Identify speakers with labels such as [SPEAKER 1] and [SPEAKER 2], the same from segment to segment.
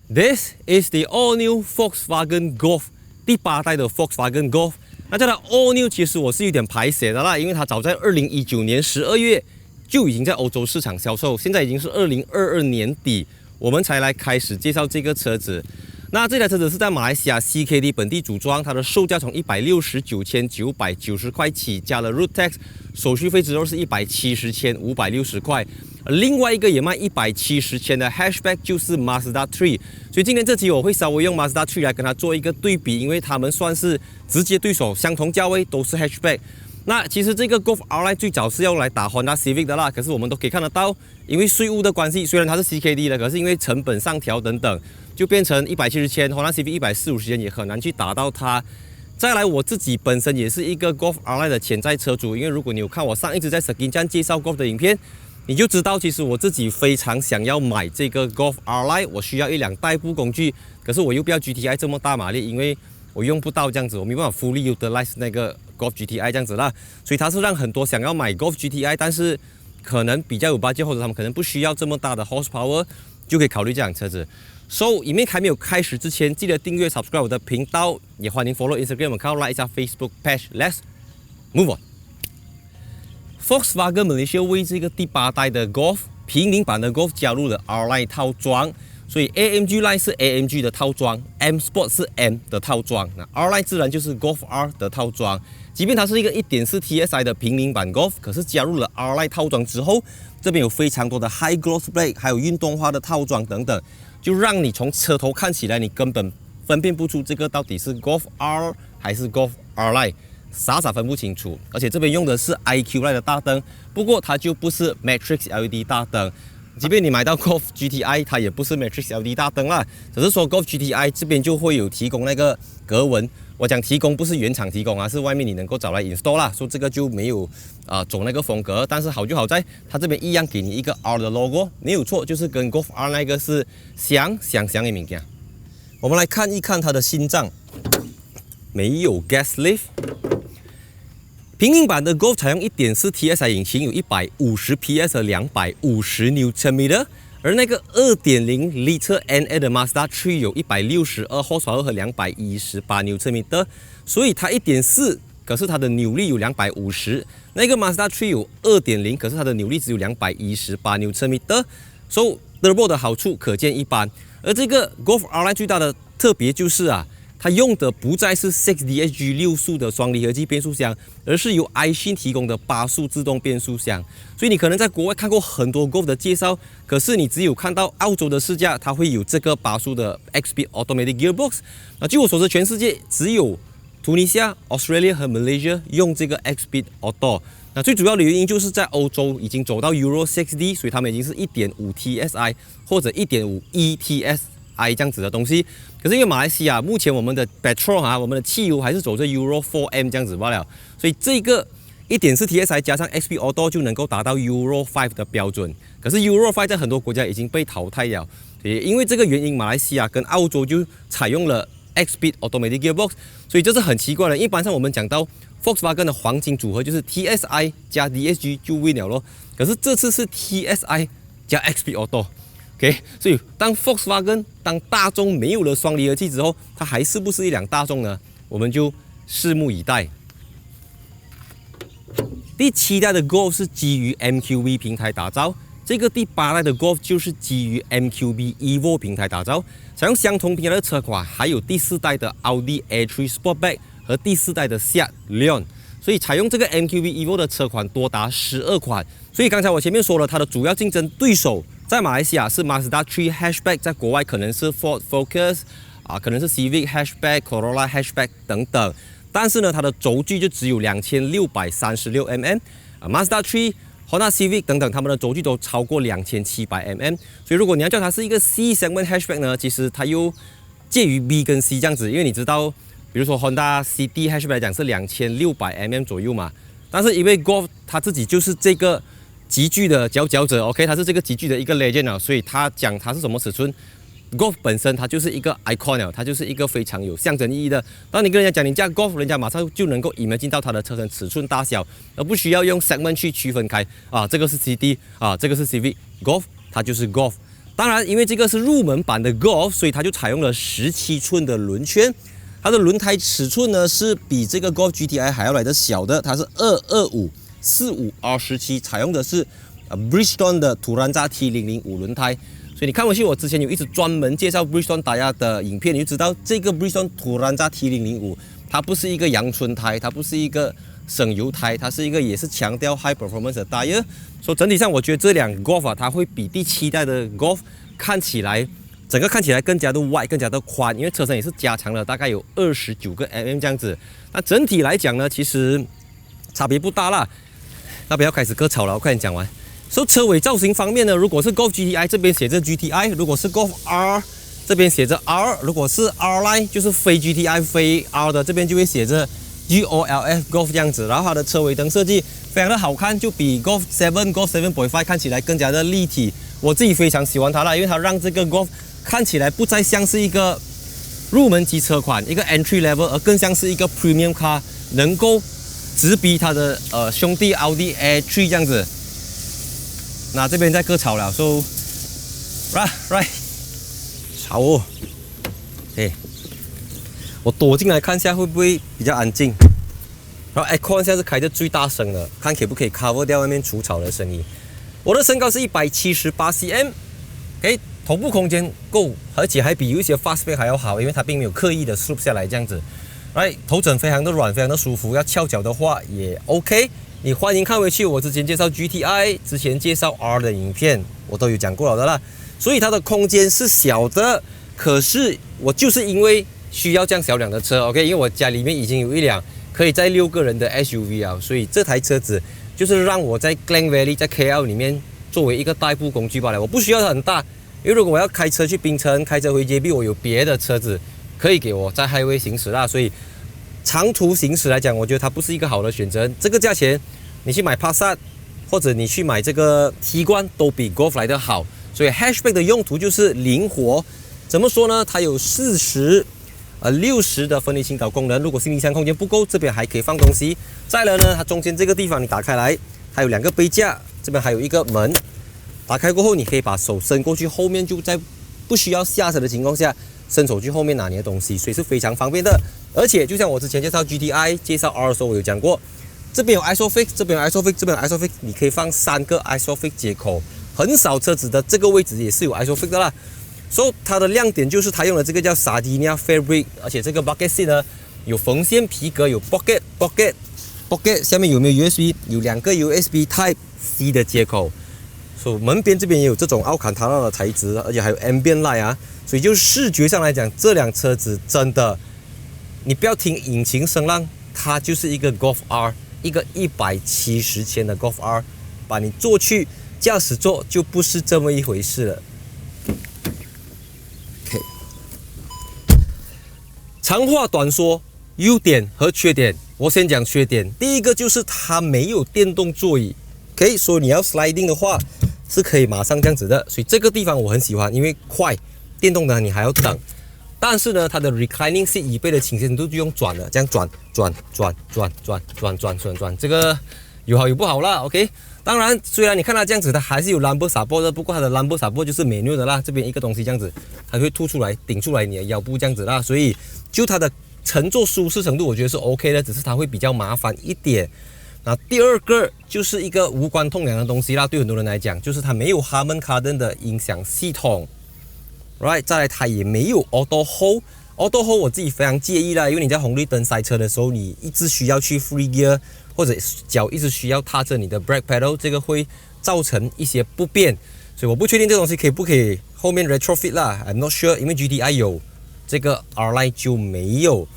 [SPEAKER 1] This is the all-new Volkswagen Golf 第8代的 Volkswagen Golf。那叫它 all new， 其实我是有点排泄的啦，因为它早在2019年12月就已经在欧洲市场销售，现在已经是2022年底，我们才来开始介绍这个车子。那这台车子是在马来西亚 CKD 本地组装，它的售价从169,990块起，加了 Road Tax 手续费之后是170,560块。另外一个也卖170千的 Hatchback 就是 Mazda 3，所以今天这期我会稍微用 Mazda 3来跟它做一个对比，因为它们算是直接对手，相同价位都是 Hatchback。那其实这个 Golf R-Line 最早是要来打 Honda Civic 的啦，可是我们都可以看得到，因为税务的关系，虽然它是 CKD 的，可是因为成本上调等等，就变成170千 ，Honda Civic 140千也很难去打到它。再来，我自己本身也是一个 Golf R-Line 的潜在车主，因为如果你有看我上一直在 Skin 站介绍 Golf 的影片，你就知道其实我自己非常想要买这个 Golf R-Line， 我需要一辆代步工具，可是我又不要 GTI 这么大马力，因为我用不到这样子，我没办法 fully utilize 那个 Golf GTI 这样子啦，所以它是让很多想要买 Golf GTI， 但是可能比较有budget，或者他们可能不需要这么大的 horsepower， 就可以考虑这辆车子。So， 影片还没有开始之前，记得订阅 subscribe 我的频道，也欢迎 follow Instagram account， like 一下 Facebook page。Let's move on。Volkswagen Malaysia 为这个第8代的 Golf 平民版的 Golf 加入了 R-Line 套装，所以 AMG Line 是 AMG 的套装 ，M Sport 是 M 的套装，那 R-Line 自然就是 Golf R 的套装。即便它是一个 1.4 TSI 的平民版 Golf， 可是加入了 R-Line 套装之后，这边有非常多的 High Gloss Black， 还有运动化的套装等等，就让你从车头看起来，你根本分辨不出这个到底是 Golf R 还是 Golf R-Line。傻分不清楚，而且这边用的是 IQ Line 的大灯，不过它就不是 Matrix LED 大灯。即便你买到 Golf GTI， 它也不是 Matrix LED 大灯啦，只是说 Golf GTI 这边就会有提供那个格纹。我讲提供不是原厂提供啊，是外面你能够找来 install 啦，所以这个就没有走那个风格。但是好就好在它这边一样给你一个 R 的 logo， 没有错，就是跟 Golf R 那个是像的物件。我们来看一看它的心脏，没有 gas lift。平民版的 Golf 采用 1.4 TSI 引擎，有150 PS 和250 Nm， 而那个 2.0 Liter NA 的 Mazda 3有162 horsepower 和218 Nm， 所以它 1.4， 可是它的扭力有250，那个 Mazda 3有 2.0， 可是它的扭力只有218 Nm， 所以 Turbo 的好处可见一斑。而这个 Golf R-Line 最大的特别就是它用的不再是 6DHG 6速的双离合器变速箱，而是由 iShin 提供的8速自动变速箱。所以你可能在国外看过很多 Golf 的介绍，可是你只有看到澳洲的试驾，它会有这个8速的 XSpeed Automatic Gearbox。据我所知，全世界只有突尼西亚、Australia 和 Malaysia 用这个 XSpeed Auto。最主要的原因就是在欧洲已经走到 Euro 6D， 所以他们已经是 1.5 TSI 或者 1.5 ETSI 这样子的东西。可是因为马来西亚目前我们的 petrol 我们的汽油还是走着 Euro 4M 这样子罢了，所以这个 1.4 TSI 加上 XSpeed Auto 就能够达到 Euro 5的标准。可是 Euro 5在很多国家已经被淘汰了，也因为这个原因，马来西亚跟澳洲就采用了 XSpeed Automatic Gearbox， 所以这是很奇怪的。一般上我们讲到 Volkswagen 的黄金组合就是 TSI 加 DHG 就 win 了咯，可是这次是 TSI 加 XSpeed Auto。OK， 所以当 Volkswagen 当大众没有了双离合器之后，它还是不是一辆大众呢？我们就拭目以待。第7代的 Golf 是基于 MQB 平台打造，这个第8代的 Golf 就是基于 MQB Evo 平台打造，采用相同平台的车款，还有第4代的 Audi A3 Sportback 和第4代的 Seat Leon。所以采用这个 MQB Evo 的车款多达12款，所以刚才我前面说了，它的主要竞争对手在马来西亚是 Mazda 3 Hatchback， 在国外可能是 Ford Focus， 可能是 Civic Hatchback、Corolla Hatchback 等等。但是呢，它的轴距就只有2636mm，Mazda 3、Honda Civic 等等，它们的轴距都超过2700mm。所以如果你要叫它是一个 C segment Hatchback 呢，其实它又介于 B 跟 C 这样子，因为你知道。比如说 Honda City Hatchback 来讲是2600mm 左右嘛，但是因为 Golf 它自己就是这个极具的佼佼者 ，OK， 它是这个极具的一个 legend 啊，所以它讲它是什么尺寸 ，Golf 本身它就是一个 icon 它就是一个非常有象征意义的。当你跟人家讲你驾 Golf， 人家马上就能够 imagine 到它的车身尺寸大小，而不需要用 segment 去区分开这个是 CD 这个是 Civic， Golf 它就是 Golf。当然，因为这个是入门版的 Golf， 所以它就采用了17寸的轮圈。它的轮胎尺寸呢是比这个 Golf GTI 还要来的小的，它是225/45R17，采用的是Bridgestone 的途兰扎 T005 轮胎。所以你看回去，我之前有一直专门介绍 Bridgestone 打压的影片，你就知道这个 Bridgestone 途兰扎 T005， 它不是一个阳春胎，它不是一个省油胎，它是一个也是强调 high performance 的 tire。所以整体上，我觉得这两个 Golf 它会比第7代的 Golf 整个看起来更加的 wide， 更加的宽，因为车身也是加长了大概有29个 mm 这样子。那整体来讲呢，其实差别不大啦。那不要开始割草了，我快点讲完。所以车尾造型方面呢，如果是 Golf GTI 这边写着 GTI， 如果是 Golf R 这边写着 R， 如果是 R Line 就是非 GTI 非 R 的，这边就会写着 GOLF Golf 这样子。然后它的车尾灯设计非常的好看，就比 Golf 7、Golf 7.5 看起来更加的立体。我自己非常喜欢它啦，因为它让这个 Golf 看起来不再像是一个入门级车款，一个 entry level， 而更像是一个 premium car， 能够直逼它的兄弟奥迪 A3 这样子。那这边在割草了 ，so right 吵哦，我躲进来看一下会不会比较安静。然后 aircon 现在是开的最大声的，看可不可以 cover 掉外面除草的声音。我的身高是178cm， 头部空间够，而且还比有一些 fastback 还要好，因为它并没有刻意的 slope 下来这样子。头枕非常的软，非常的舒服，要翘脚的话也 OK。你欢迎看回去我之前介绍 GTI， 之前介绍 R 的影片，我都有讲过了的啦。所以它的空间是小的，可是我就是因为需要这样小辆的车 ，OK， 因为我家里面已经有一辆可以载6个人的 SUV 啊，所以这台车子就是让我在 Klang Valley 在 KL 里面作为一个代步工具罢了。我不需要它很大，因为如果我要开车去槟城，开车回 JB， 我有别的车子可以给我在 highway 行驶啦，所以长途行驶来讲，我觉得它不是一个好的选择。这个价钱，你去买 Passat 或者你去买这个 Tiguan 都比 Golf 来的好。所以 Hatchback 的用途就是灵活。怎么说呢？它有40、60的分离倾倒功能。如果行李箱空间不够，这边还可以放东西。再来呢，它中间这个地方你打开来，还有2个杯架，这边还有一个门。打开过后，你可以把手伸过去，后面就在不需要下车的情况下，伸手去后面拿你的东西，所以是非常方便的。而且就像我之前介绍 GTI、介绍 R 的时候，我有讲过，这边有 ISOFIX， 这边有 ISOFIX， 这边有 ISOFIX， 你可以放3个 ISOFIX 接口。很少车子的这个位置也是有 ISOFIX 的啦。所以它的亮点就是它用了这个叫 Sardinia Fabric， 而且这个 bucket seat 呢有缝线皮革，有 pocket， 下面有没有 USB？ 有2个 USB Type C 的接口。所以门边这边也有这种奥坎塔纳的材质，而且还有 ambient light 啊，所以就视觉上来讲，这辆车子真的，你不要听引擎声浪，它就是一个 Golf R， 一个170千的 Golf R， 把你坐去驾驶座就不是这么一回事了。OK， 长话短说，优点和缺点，我先讲缺点。第一个就是它没有电动座椅。OK， 所以你要 sliding 的话，是可以马上这样子的，所以这个地方我很喜欢，因为快，电动的你还要等。但是呢，它的 reclining seat 椅背的倾斜程度就用转的，这样转，这个有好有不好啦。OK， 当然虽然你看它这样子，它还是有 lumbar support 的，不过它的 lumbar support 就是 manual 的啦，这边一个东西这样子，它会凸出来顶出来你的腰部这样子啦，所以就它的乘坐舒适程度，我觉得是 OK 的，只是它会比较麻烦一点。那第二个就是一个无关痛痒的东西啦，对很多人来讲，就是它没有 Harman Kardon 的音响系统 ，right？ 再来它也没有 Auto Hold，Auto Hold 我自己非常介意啦，因为你在红绿灯塞车的时候，你一直需要去 free gear， 或者脚一直需要踏着你的 brake pedal， 这个会造成一些不便，所以我不确定这东西不可以后面 retrofit 啦 ，I'm not sure， 因为 GTI 有，这个 R Line 就没有。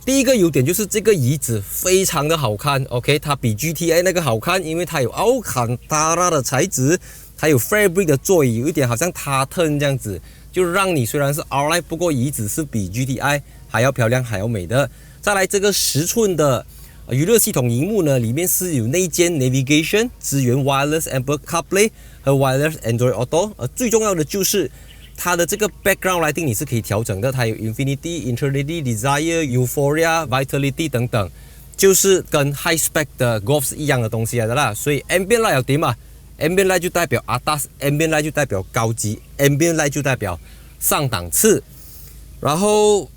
[SPEAKER 1] 第一个优点就是这个椅子非常的好看 ，OK， 它比 GTI 那个好看，因为它有奥坎达拉的材质，它有 fabric 的座椅，有一点好像塔腾这样子，就让你虽然是 R Line， 不过椅子是比 GTI 还要漂亮还要美的。再来这个10寸的娱乐系统荧幕呢，里面是有内建 navigation， 支援 wireless Apple CarPlay 和 wireless Android Auto， 最重要的就是它的这个 background lighting 你是可以调整的，它有 Infinity、Eternity、Desire、Euphoria、Vitality 等等，就是跟 high spec 的 Golf 是一样的东西来的啦。所以 ambient light 有點啊 Ambient Light 就代表 Atas，Ambient Light 就代表高级，Ambient Light 就代表上档次。然后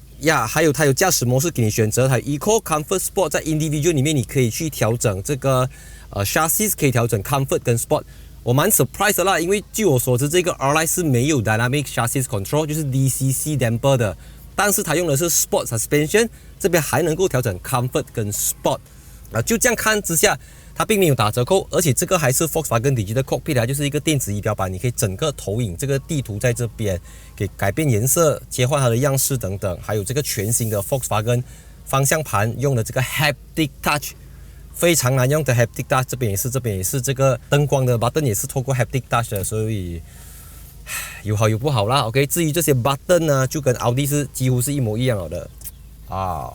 [SPEAKER 1] 还有它有驾驶模式给你选择，还有 Eco、Comfort、Sport， 在 Individual 里面你可以去调整这个chassis， 可以调整 Comfort 跟 Sport。我蛮 surprise 的啦，因为据我所知，这个 R-Line 是没有 Dynamic Chassis Control， 就是 DCC Damper 的，但是它用的是 Sport Suspension， 这边还能够调整 Comfort 跟 Sport。就这样看之下，它并没有打折扣，而且这个还是 Volkswagen Digital Cockpit， 就是一个电子仪表板，你可以整个投影这个地图在这边，给改变颜色、切换它的样式等等，还有这个全新的 Volkswagen 方向盘用的这个 Haptic Touch。非常难用的 Haptic Touch， 这边也是这个灯光的 button 也是透过 Haptic Touch 的，所以有好有不好啦。OK， 至于这些 button 呢，就跟奥迪是几乎是一模一样的啊。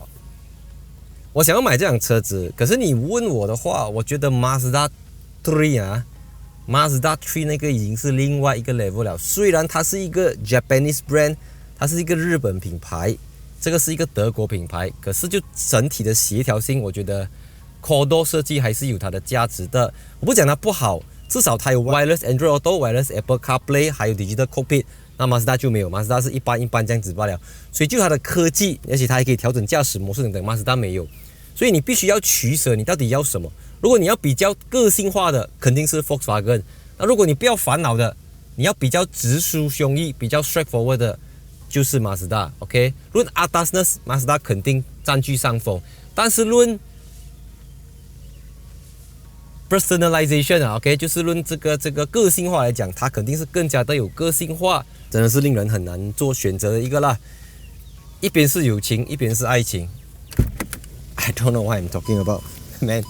[SPEAKER 1] 我想要买这辆车子，可是你问我的话，我觉得 Mazda 3那个已经是另外一个 level 了。虽然它是一个 Japanese brand， 它是一个日本品牌，这个是一个德国品牌，可是就整体的协调性，我觉得Cordo 设计还是有它的价值的，我不讲它不好，至少它有 Wireless Android Auto、Wireless Apple CarPlay， 还有 Digital Cockpit。那 Mazda 就没有 ，Mazda 是一般这样子罢了。所以就它的科技，而且它还可以调整驾驶模式等等，Mazda 没有。所以你必须要取舍，你到底要什么？如果你要比较个性化的，肯定是 Volkswagen。那如果你不要烦恼的，你要比较直抒胸臆、比较 straightforward 的，就是 Mazda。OK， 论 Atasness， Mazda 肯定占据上风，但是论personalization 啊 ，OK， 就是论这个个性化来讲，它肯定是更加的有个性化，真的是令人很难做选择的一个啦。一边是友情，一边是爱情。I don't know what I'm talking about, man。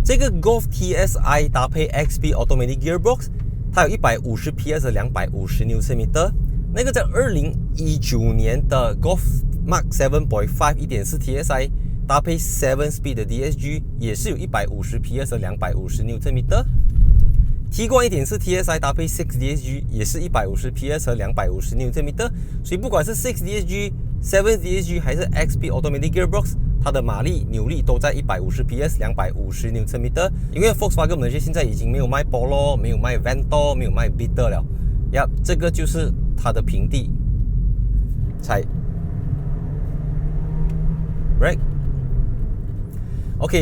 [SPEAKER 1] 这个 Golf TSI 搭配 XP Automatic Gearbox， 它有150 PS 的250 Nm。那个在2019年的 Golf Mark 7.5 1.4 TSI。搭配 7-speed 的 DSG 也是有150 PS 的250 Nm。T 冠 1.4 TSI 搭配 6DSG 也是150 PS 和250 Nm。所以不管是 6DSG、7DSG 还是 XP Automatic Gearbox， 它的马力、扭力都在150 PS、250 Nm。因为 Volkswagen 们现在已经没有卖 Polo， 没有卖 Vento， 没有卖 Beetle 了。这个就是它的平地。猜 ，right？OK，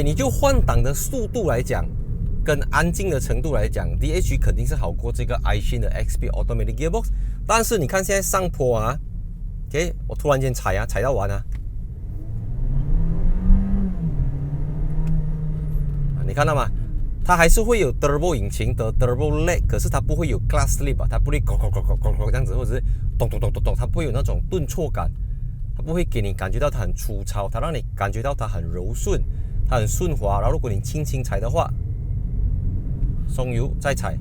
[SPEAKER 1] 你就换挡的速度来讲，跟安静的程度来讲 ，DSG 肯定是好过这个 iShin 的 XP Automatic Gearbox。但是你看现在上坡啊 ，OK， 我突然间踩到完啊，你看到吗？它还是会有 Turbo 引擎的 Turbo lag， 可是它不会有 Glass Slip 啊，它不会这样子，或者是咚，它不会有那种顿挫感，它不会给你感觉到它很粗糙，它让你感觉到它很柔顺。它很顺滑，然后如果你轻轻踩的话，松油再踩，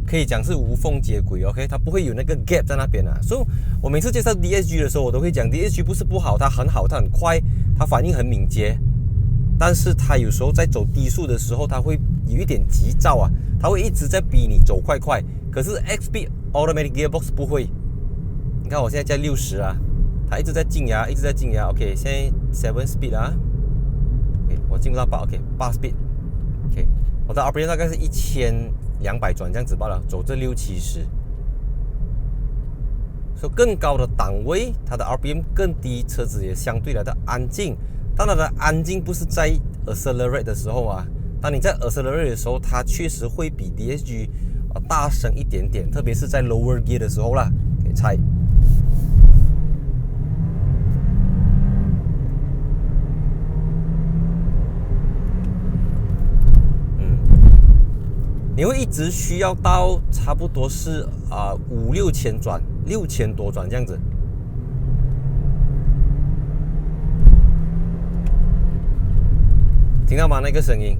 [SPEAKER 1] 可以讲是无缝接轨 ，OK， 它不会有那个 gap 在那边啊。所以我每次介绍 DSG 的时候，我都会讲 DSG 不是不好，它很好，它很快，它反应很敏捷，但是它有时候在走低速的时候，它会有一点急躁啊，它会一直在逼你走快。可是 XP Automatic Gearbox 不会，你看我现在在60啊。它一直在静压，OK， 现在 7 speed 啊 ，OK， 我进不到8 ，OK， 8 speed，OK， 我的 RPM 大概是1200转这样子罢了，走这60-70，所以更高的档位，它的 RPM 更低，车子也相对来的安静。当然的安静不是在 accelerate 的时候啊，当你在 accelerate 的时候，它确实会比 DSG 大声一点点，特别是在 lower gear 的时候啦，可以猜。你会一直需要到差不多是5-6千转，6000多转这样子。听到吗？那个声音。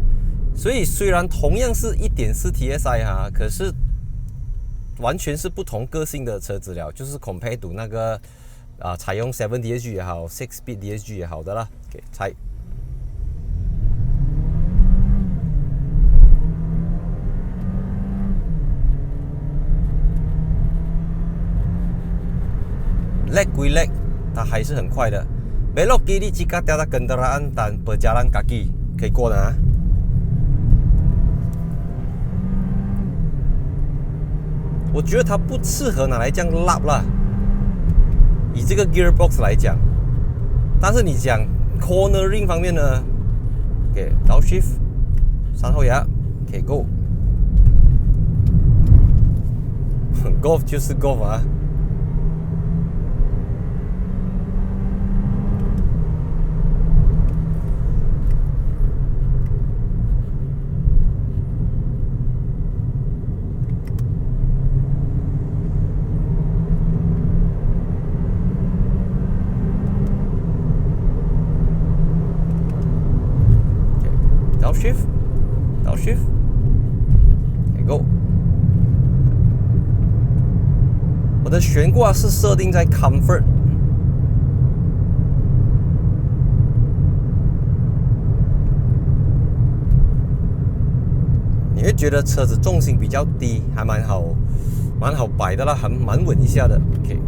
[SPEAKER 1] 所以虽然同样是1.4 TSI 哈，可是完全是不同个性的车子了，就是 compare to 那个采用 7DSG 也好 ，6-speed DSG 也好的啦。给猜。lag 归 lag， 它还是很快的。Belok kiri jika tiada kendaraan dan berjalan kaki，可以过的啊。我觉得它不适合拿来这样拉啦，以这个 gearbox 来讲。但是你讲 cornering 方面呢 ，OK， 倒 shift， 3后牙 ，OK go。Golf 就是 golf 啊。倒 shift， go。我的悬挂是设定在 comfort， 你会觉得车子重心比较低，还蛮好摆的啦，还蛮稳一下的。OK。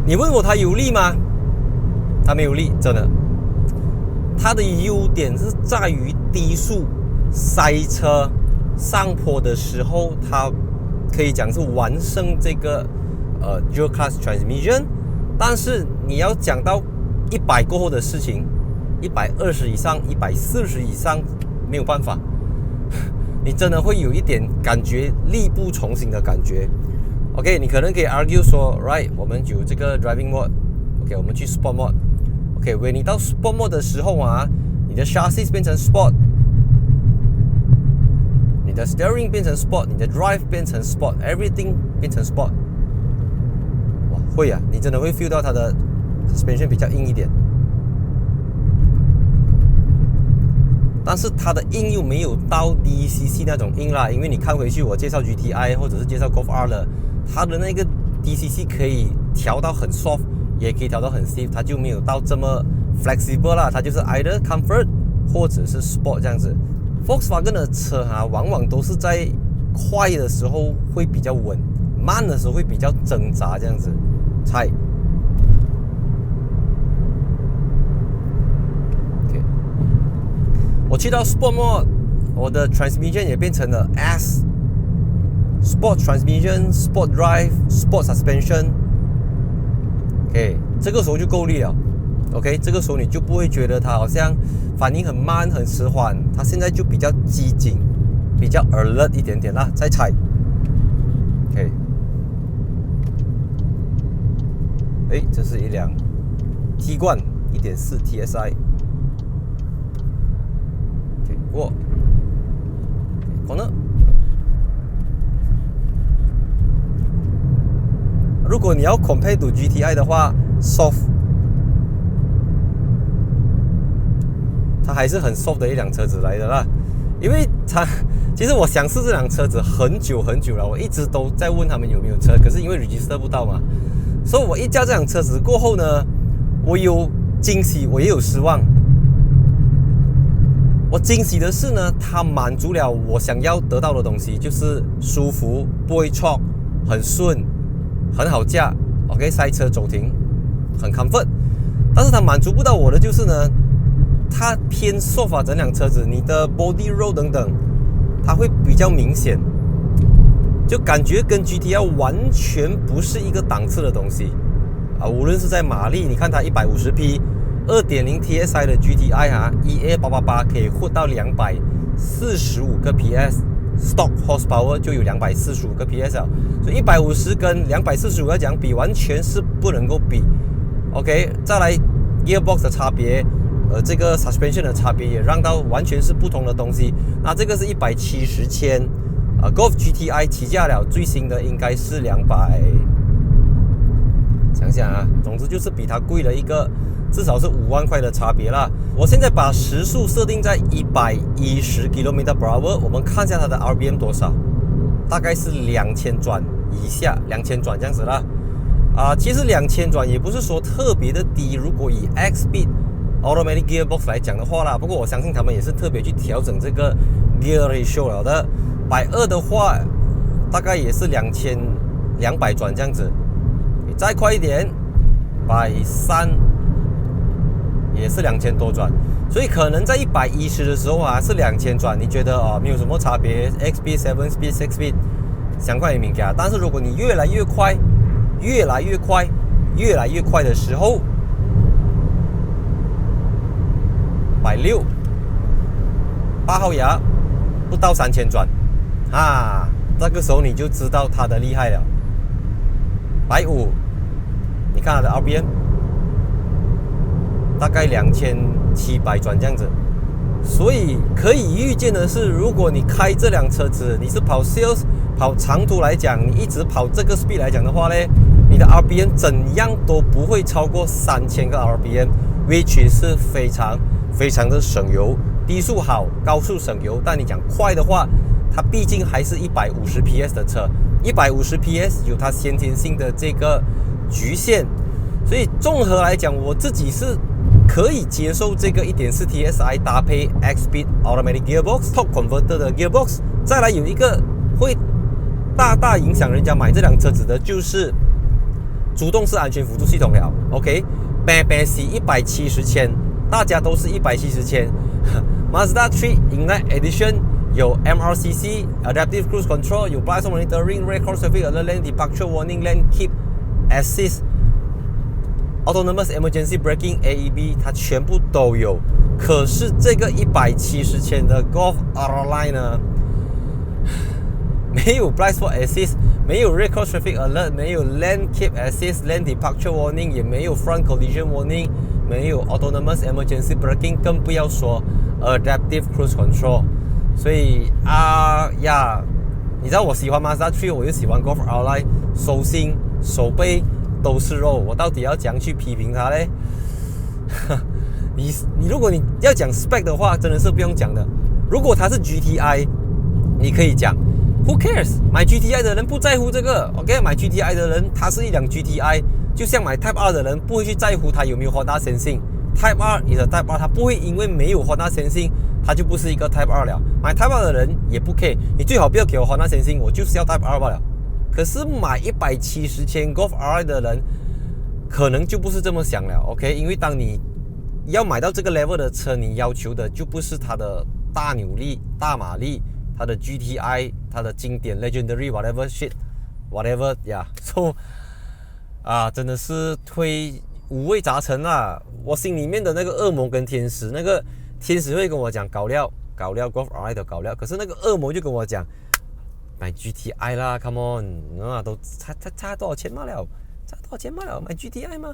[SPEAKER 1] 你问我它有力吗？它没有力，真的。它的优点是在于低速塞车上坡的时候，它可以讲是完胜这个Dual Clutch Transmission。但是你要讲到100过后的事情，120以上、140以上没有办法，你真的会有一点感觉力不从心的感觉。OK， 你可能可以 argue 说 ，right， 我们有这个 driving mode，OK， 我们去 sport mode，OK， 你到 sport mode 的时候啊，你的 chassis 变成 sport， 你的 steering 变成 sport， 你的 drive 变成 sport，everything 变成 sport， 哇，会啊，你真的会 feel 到它的 suspension 比较硬一点，但是它的硬又没有到 DCC 那种硬啦，因为你看回去我介绍 GTI 或者是介绍 Golf R 了。它的那个 DCC 可以调到很 soft， 也可以调到很 stiff， 它就没有到这么 flexible 啦，它就是 either comfort 或者是 sport 这样子。Volkswagen 的车往往都是在快的时候会比较稳，慢的时候会比较挣扎这样子。猜 ，OK， 我去到 sport mode， 我的 transmission 也变成了 S。Sport Transmission、Sport Drive、Sport Suspension，OK， 这个时候就够力了。OK， 这个时候你就不会觉得它好像反应很慢、很迟缓，它现在就比较机警、比较 alert 一点点啦。再踩 ，OK， 这是一辆 T 冠 1.4 TSI， OK， 过 ，corner。如果你要 compare to GTI 的话 ，soft， 它还是很 soft 的一辆车子来的啦。因为其实我想试这辆车子很久了，我一直都在问他们有没有车，可是因为 register 不到嘛，所以我一驾这辆车子过后呢，我有惊喜，我也有失望。我惊喜的是呢，它满足了我想要得到的东西，就是舒服，不会错，很顺。很好驾 ，OK， 塞车走停，很 comfort。但是它满足不到我的就是呢，它偏 soft 整辆车子，你的 body roll 等等，它会比较明显，就感觉跟 GTI 完全不是一个档次的东西啊。无论是在马力，你看它150匹 2.0 TSI 的 GTI EA888 可以获到245个 PS。Stock horsepower 就有245个 PS 了，所以150跟245要讲比，完全是不能够比。OK， 再来 gearbox 的差别，这个 suspension 的差别也让到完全是不同的东西。那这个是170千，Golf GTI 起价了，最新的应该是200，想想啊，总之就是比它贵了一个。至少是5万块的差别啦。我现在把时速设定在110 km/h， 我们看一下它的 RPM 多少，大概是2000转以下，2000转这样子啦。其实2000转也不是说特别的低，如果以 X-Speed Automatic Gearbox 来讲的话啦，不过我相信他们也是特别去调整这个 Gear Ratio 了的。120的话，大概也是2000 200转这样子。你再快一点，130也是2000多转。所以可能在110的时候啊是2000转，你觉得没有什么差别 ，X speed、7 speed、6 speed， 想快也敏感。但是如果你越来越快的时候，160，8号牙不到3000转啊，这个时候你就知道它的厉害了。150，你看它的 RPM。大概2700转这样子，所以可以预见的是，如果你开这辆车子，你是跑 sales 跑长途来讲，你一直跑这个 speed 来讲的话呢，你的 RPM 怎样都不会超过3000个 RPM，which 是非常的省油。低速好，高速省油，但你讲快的话，它毕竟还是150 PS 的车，150 PS 有它先天性的这个局限，所以综合来讲，我自己是可以接受这个 1.4 TSI 搭配 X-Speed Automatic Gearbox Torque Converter 的 Gearbox。再来有一个会大影响人家买这辆车子的，就是主动式安全辅助系统了。OK， 是170千，大家都是170千。Mazda 3 Ignite Edition 有 MRCC Adaptive Cruise Control， 有 Blind Spot Monitoring、Red Cross Traffic Alert、Lane Departure Warning、Lane Keep Assist、Autonomous Emergency Braking、AEB， 它全部都有。可是这个170千的 Golf R-Line 呢，没有 Blind Spot Assist， 没有 Red Cross Traffic Alert， 没有 Lane Keep Assist、Lane Departure Warning， 也没有 Front Collision Warning， 没有 Autonomous Emergency Braking， 更不要说 Adaptive Cruise Control。所以你知道我喜欢 Mazda 3， 我又喜欢 Golf R-Line， 手心手背都是肉，我到底要怎样去批评它嘞？你如果你要讲 spec 的话，真的是不用讲的。如果它是 GTI， 你可以讲 Who cares？ 买 GTI 的人不在乎这个 ，OK？ 买 GTI 的人，它是一辆 GTI， 就像买 Type R 的人不会去在乎它有没有 Honda Sensing。Type R 也是 Type R， 它不会因为没有 Honda Sensing， 它就不是一个 Type R 了。买 Type R 的人也不 care， 你最好不要给我 Honda Sensing， 我就是要 Type R 罢了。可是买170千 Golf R 的人，可能就不是这么想了 ，OK？ 因为当你要买到这个 level 的车，你要求的就不是它的大扭力、大马力，它的 GTI， 它的经典 Legendary whatever shit，whatever so 真的是会五味杂陈啦。我心里面的那个恶魔跟天使，那个天使会跟我讲搞料 Golf R 的搞料，可是那个恶魔就跟我讲。买 GTI 啦 ，Come on， 都差多少钱嘛了？买 GTI 吗？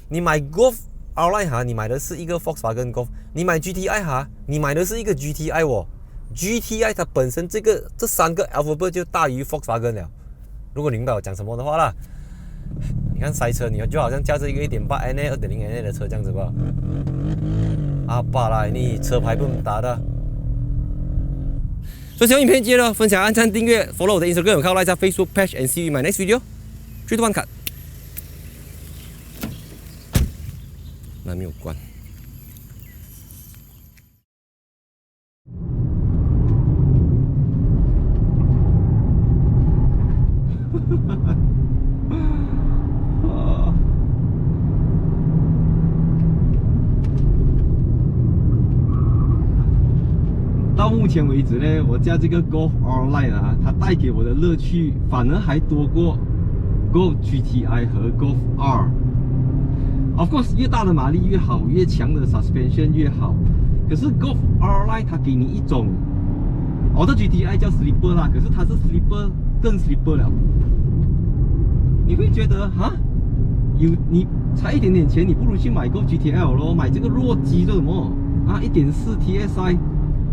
[SPEAKER 1] 你买 Golf R-Line 哈，你买的是一个 Volkswagen Golf， 你买 GTI 哈，你买的是一个 GTI 哦。GTI 它本身这3个 alphabet 就大于 Volkswagen 了。如果你明白我讲什么的话啦，你看塞车，你就好像驾着一个 1.8 NA、2.0 NA 的车这样子吧。罢啦，你车牌不能打的。所以喜欢影片记得分享、按赞、订阅 ，follow 我的 Instagram， 看我 like 下 Facebook page and see you in my next video。3、2、1 cut。那没有关。
[SPEAKER 2] 到目前为止呢，我驾这个 Golf R-Line 它带给我的乐趣反而还多过 Golf GTI 和 Golf R。Of course， 越大的马力越好，越强的 suspension 越好。可是 Golf R-Line 它给你一种，我的 GTI 叫 Slipper 啦，可是它是 Slipper 更 Slipper 了。你会觉得你才一点点钱，你不如去买 Golf GTL 咯，买这个弱鸡做什么1.4 TSI。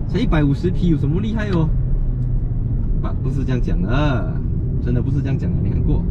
[SPEAKER 2] 才150匹有什么厉害哦？不是这样讲的，真的不是这样讲的。你看过